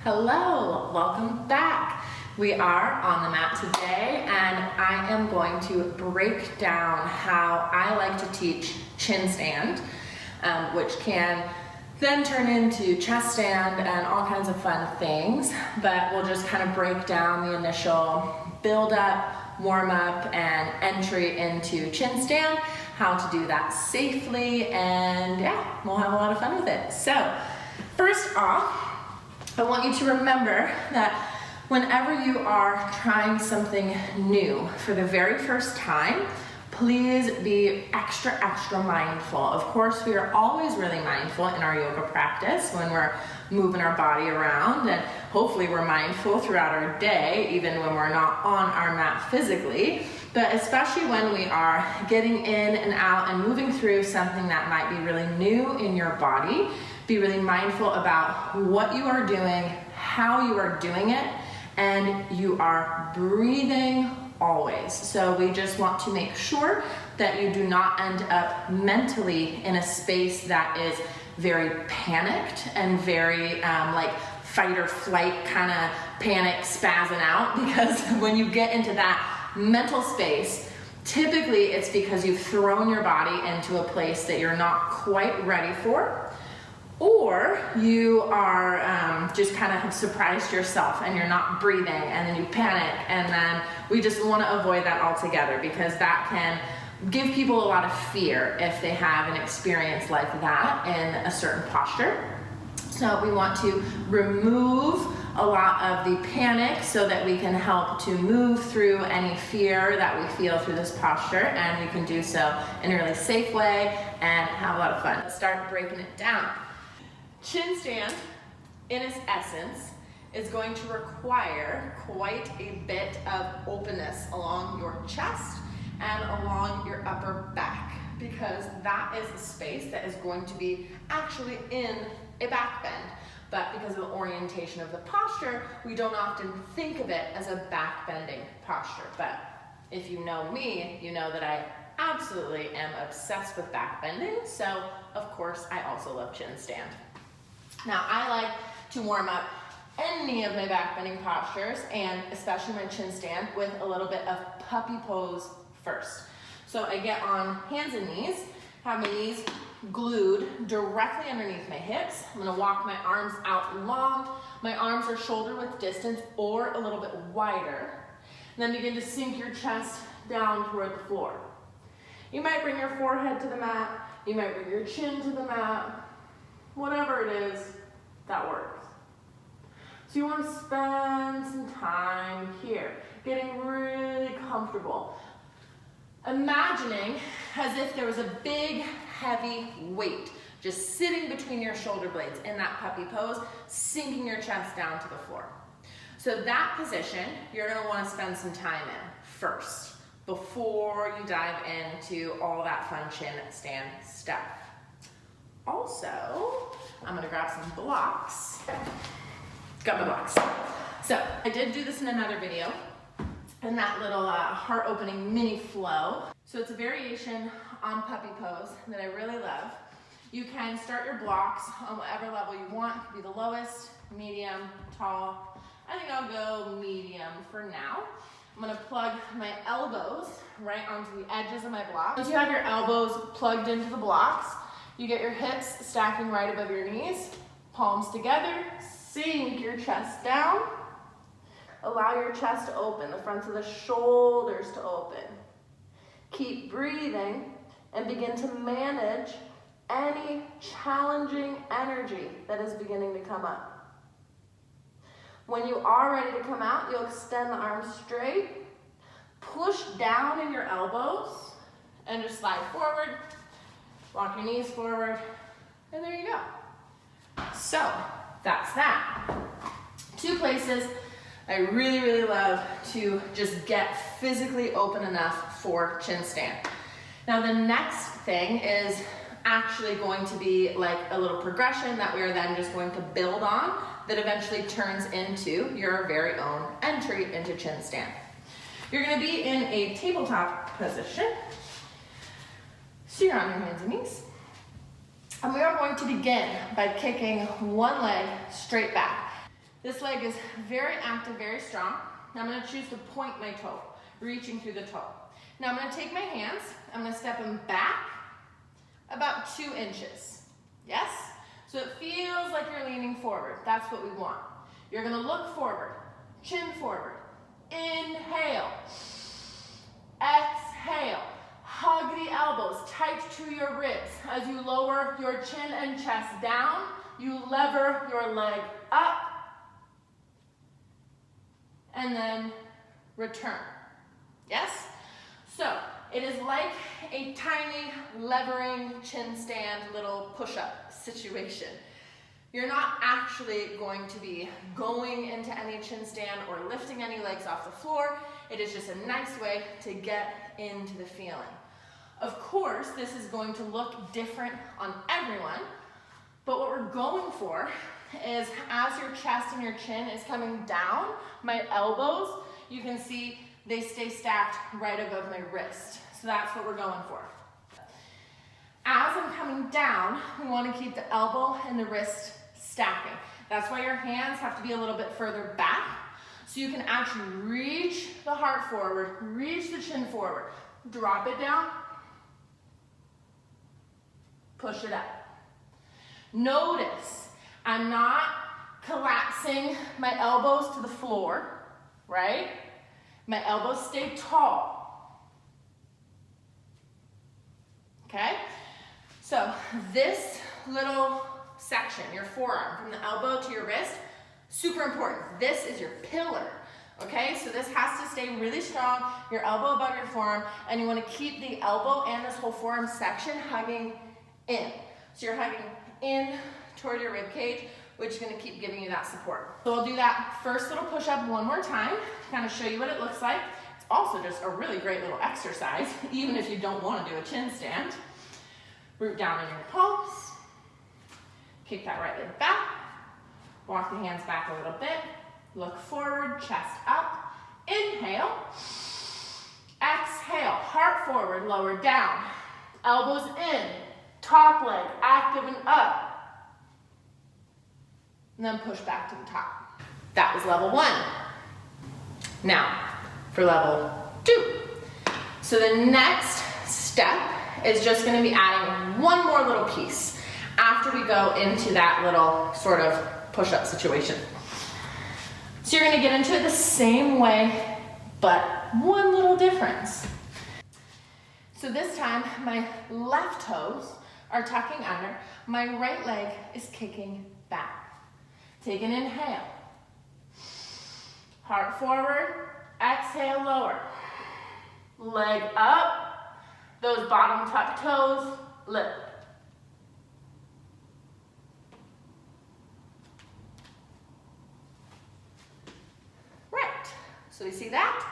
Hello, welcome back. We are on the mat today and I am going to break down how I like to teach chin stand, which can then turn into chest stand and all kinds of fun things, but we'll just kind of break down the initial build up, warm up, and entry into chin stand, how to do that safely, and yeah, we'll have a lot of fun with it. So, first off, I want you to remember that whenever you are trying something new for the very first time, please be extra mindful. Of course, we are always really mindful in our yoga practice when we're moving our body around, and hopefully we're mindful throughout our day, even when we're not on our mat physically. But especially when we are getting in and out and moving through something that might be really new in your body, be really mindful about what you are doing, how you are doing it, and you are breathing always. So we just want to make sure that you do not end up mentally in a space that is very panicked and very like fight or flight kind of panic spazzing out, because when you get into that mental space, typically it's because you've thrown your body into a place that you're not quite ready for, or you are just kind of have surprised yourself and you're not breathing and then you panic, and then we just want to avoid that altogether because that can give people a lot of fear if they have an experience like that in a certain posture. So we want to remove a lot of the panic so that we can help to move through any fear that we feel through this posture, and we can do so in a really safe way and have a lot of fun. Let's start breaking it down. Chin stand, in its essence, is going to require quite a bit of openness along your chest and along your upper back, because that is a space that is going to be actually in a back bend. But because of the orientation of the posture, we don't often think of it as a back bending posture. But if you know me, you know that I absolutely am obsessed with back bending. So of course, I also love chin stand. Now, I like to warm up any of my back bending postures, and especially my chin stand, with a little bit of puppy pose first. So I get on hands and knees, have my knees glued directly underneath my hips. I'm gonna walk my arms out long. My arms are shoulder width distance or a little bit wider. And then begin to sink your chest down toward the floor. You might bring your forehead to the mat. You might bring your chin to the mat. Whatever it is, that works. So you want to spend some time here, getting really comfortable. Imagining as if there was a big, heavy weight just sitting between your shoulder blades in that puppy pose, sinking your chest down to the floor. So that position, you're going to want to spend some time in first, before you dive into all that fun chin stand stuff. Also, I'm gonna grab some blocks. Got my blocks. So, I did do this in another video, in that little heart opening mini flow. So it's a variation on puppy pose that I really love. You can start your blocks on whatever level you want. It could be the lowest, medium, tall. I think I'll go medium for now. I'm gonna plug my elbows right onto the edges of my block. Once you have your elbows plugged into the blocks, you get your hips stacking right above your knees, palms together, sink your chest down. Allow your chest to open, the fronts of the shoulders to open. Keep breathing and begin to manage any challenging energy that is beginning to come up. When you are ready to come out, you'll extend the arms straight, push down in your elbows, and just slide forward. Walk your knees forward, and there you go. So, that's that. Two places I really love to just get physically open enough for chin stand. Now, the next thing is actually going to be like a little progression that we are then just going to build on, that eventually turns into your very own entry into chin stand. You're gonna be in a tabletop position. So you're on your hands and knees. And we are going to begin by kicking one leg straight back. This leg is very active, very strong. I'm gonna choose to point my toe, reaching through the toe. Now I'm gonna take my hands, I'm gonna step them back about 2 inches. Yes? So it feels like you're leaning forward. That's what we want. You're gonna look forward, chin forward. Inhale. Exhale. Hug the elbows tight to your ribs. As you lower your chin and chest down, you lever your leg up and then return. Yes? So it is like a tiny levering chin stand little push-up situation. You're not actually going to be going into any chin stand or lifting any legs off the floor. It is just a nice way to get into the feeling. Of course, this is going to look different on everyone, but what we're going for is as your chest and your chin is coming down, my elbows, you can see they stay stacked right above my wrist. So that's what we're going for. As I'm coming down, we want to keep the elbow and the wrist stacking. That's why your hands have to be a little bit further back, so you can actually reach the heart forward, reach the chin forward, drop it down, push it up. Notice, I'm not collapsing my elbows to the floor, right? My elbows stay tall. Okay? So this little section, your forearm, from the elbow to your wrist, super important. This is your pillar. Okay? So this has to stay really strong, your elbow above your forearm, and you want to keep the elbow and this whole forearm section hugging in. So you're hugging in toward your rib cage, which is going to keep giving you that support. So we'll do that first little push-up one more time, kind of show you what it looks like. It's also just a really great little exercise, even if you don't want to do a chin stand. Root down in your palms, kick that right leg back, walk the hands back a little bit, look forward, chest up, inhale, exhale, heart forward, lower down, elbows in, top leg active and up, and then push back to the top. That was level 1. Now, for level 2. So the next step is just going to be adding one more little piece after we go into that little sort of push-up situation. So you're going to get into it the same way, but one little difference. So this time, my left toes are tucking under, my right leg is kicking back. Take an inhale. Heart forward, exhale, lower. Leg up, those bottom tuck toes, lift. Right, so we see that?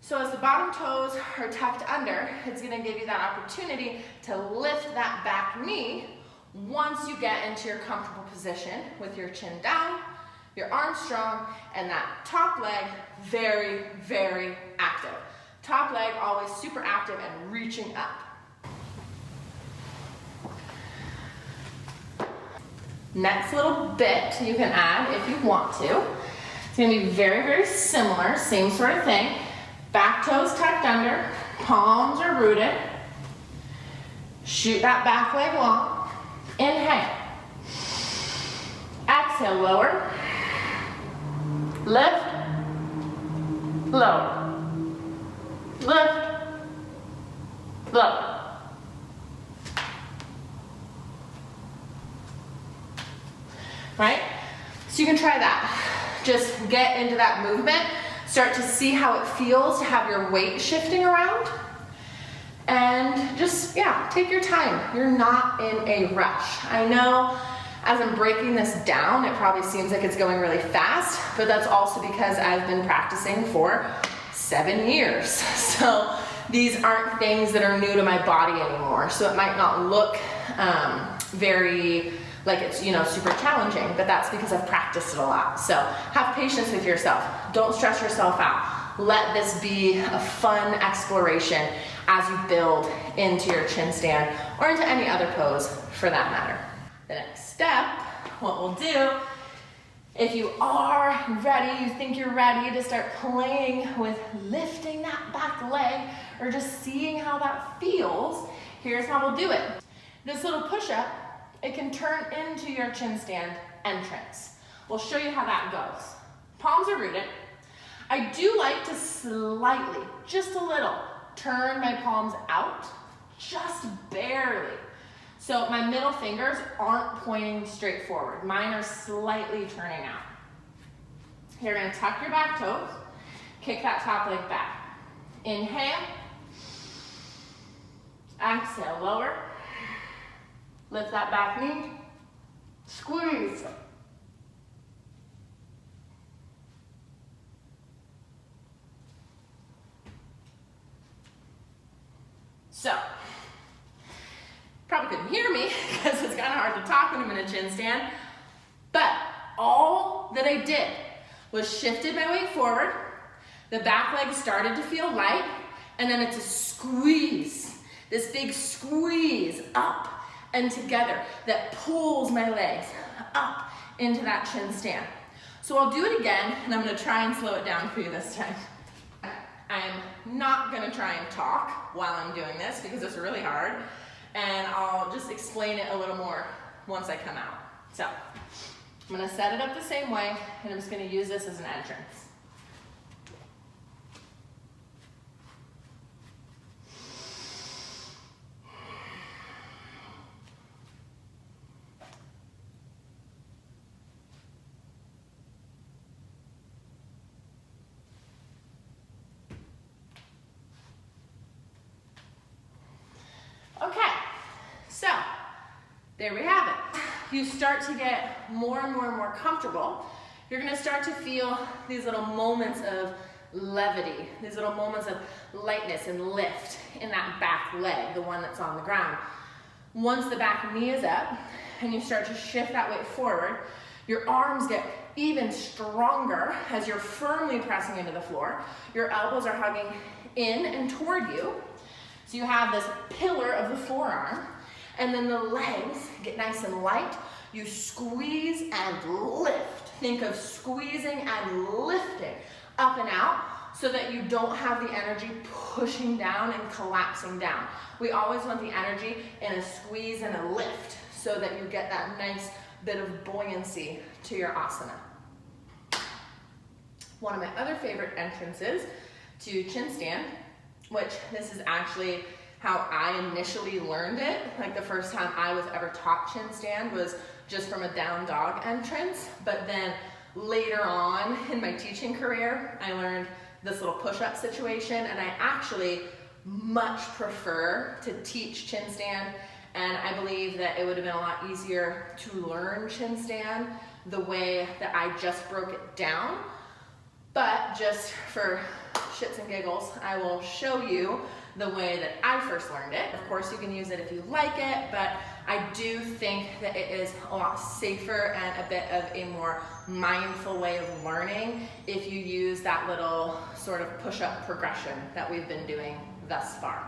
So as the bottom toes are tucked under, it's gonna give you that opportunity to lift that back knee once you get into your comfortable position with your chin down, your arms strong, and that top leg very, very active. Top leg always super active and reaching up. Next little bit you can add if you want to. It's gonna be very, very similar, same sort of thing. Back toes tucked under, palms are rooted. Shoot that back leg long. Inhale. Exhale, lower. Lift. Lower. Lift. Lower. Right? So you can try that. Just get into that movement. Start to see how it feels to have your weight shifting around. And just, yeah, take your time. You're not in a rush. I know as I'm breaking this down, it probably seems like it's going really fast, but that's also because I've been practicing for 7 years. So these aren't things that are new to my body anymore. So it might not look very like it's, you know, super challenging, but that's because I've practiced it a lot. So have patience with yourself. Don't stress yourself out. Let this be a fun exploration as you build into your chin stand or into any other pose for that matter. The next step, what we'll do If you are ready, you think you're ready to start playing with lifting that back leg or just seeing how that feels, here's how we'll do it. This little push-up, it can turn into your chin stand entrance. We'll show you how that goes. Palms are rooted. I do like to slightly, just a little, turn my palms out, just barely. So my middle fingers aren't pointing straight forward. Mine are slightly turning out. You're gonna tuck your back toes, kick that top leg back. Inhale, exhale, lower. Lift that back knee, squeeze. So, probably couldn't hear me because it's kind of hard to talk when I'm in a chin stand, but all that I did was shifted my weight forward, the back leg started to feel light, and then it's a squeeze, this big squeeze up and together that pulls my legs up into that chin stand. So I'll do it again, and I'm gonna try and slow it down for you this time. I'm not gonna try and talk while I'm doing this because it's really hard, and I'll just explain it a little more once I come out. So I'm gonna set it up the same way, and I'm just gonna use this as an entrance. Okay, so there we have it. You start to get more and more and more comfortable. You're gonna start to feel these little moments of levity, these little moments of lightness and lift in that back leg, the one that's on the ground. Once the back knee is up and you start to shift that weight forward, your arms get even stronger as you're firmly pressing into the floor. Your elbows are hugging in and toward you. So you have this pillar of the forearm, and then the legs get nice and light. You squeeze and lift. Think of squeezing and lifting up and out so that you don't have the energy pushing down and collapsing down. We always want the energy in a squeeze and a lift so that you get that nice bit of buoyancy to your asana. One of my other favorite entrances to chin stand, which this is actually how I initially learned it. Like the first time I was ever taught chin stand was just from a down dog entrance, but then later on in my teaching career, I learned this little push-up situation, and I actually much prefer to teach chin stand, and I believe that it would have been a lot easier to learn chin stand the way that I just broke it down. But just for shits and giggles, I will show you the way that I first learned it. Of course, you can use it if you like it, but I do think that it is a lot safer and a bit of a more mindful way of learning if you use that little sort of push-up progression that we've been doing thus far.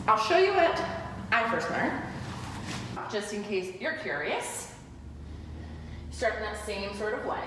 I'll show you what I first learned, just in case you're curious. Start in that same sort of way.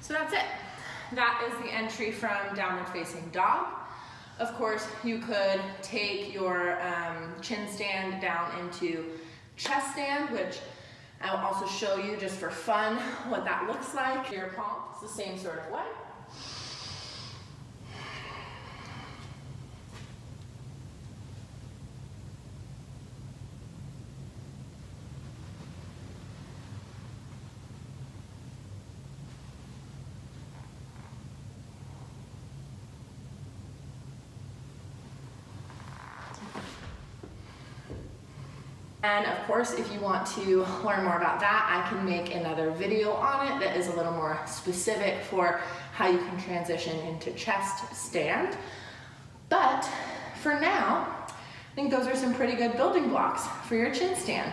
So that's it. That is the entry from downward facing dog. Of course, you could take your chin stand down into chest stand, which I'll also show you just for fun what that looks like. Your palm, it's the same sort of way. And of course, if you want to learn more about that, I can make another video on it that is a little more specific for how you can transition into chest stand. But for now, I think those are some pretty good building blocks for your chin stand.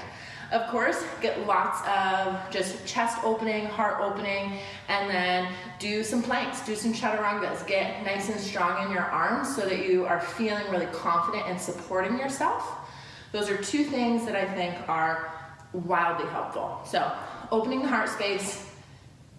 Of course, get lots of just chest opening, heart opening, and then do some planks, do some chaturangas. Get nice and strong in your arms so that you are feeling really confident and supporting yourself. Those are two things that I think are wildly helpful. So, opening the heart space,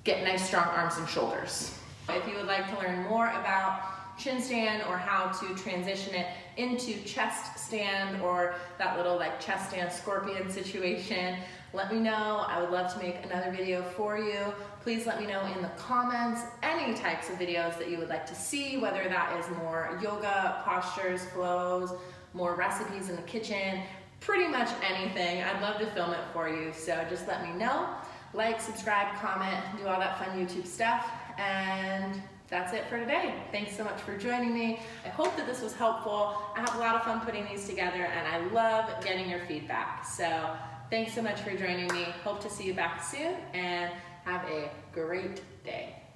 get nice strong arms and shoulders. If you would like to learn more about chin stand or how to transition it into chest stand or that little like chest stand scorpion situation, let me know. I would love to make another video for you. Please let me know in the comments any types of videos that you would like to see, whether that is more yoga, postures, flows, more recipes in the kitchen, pretty much anything. I'd love to film it for you, so just let me know. Like, subscribe, comment, do all that fun YouTube stuff, and that's it for today. Thanks so much for joining me. I hope that this was helpful. I have a lot of fun putting these together and I love getting your feedback. So thanks so much for joining me. Hope to see you back soon and have a great day.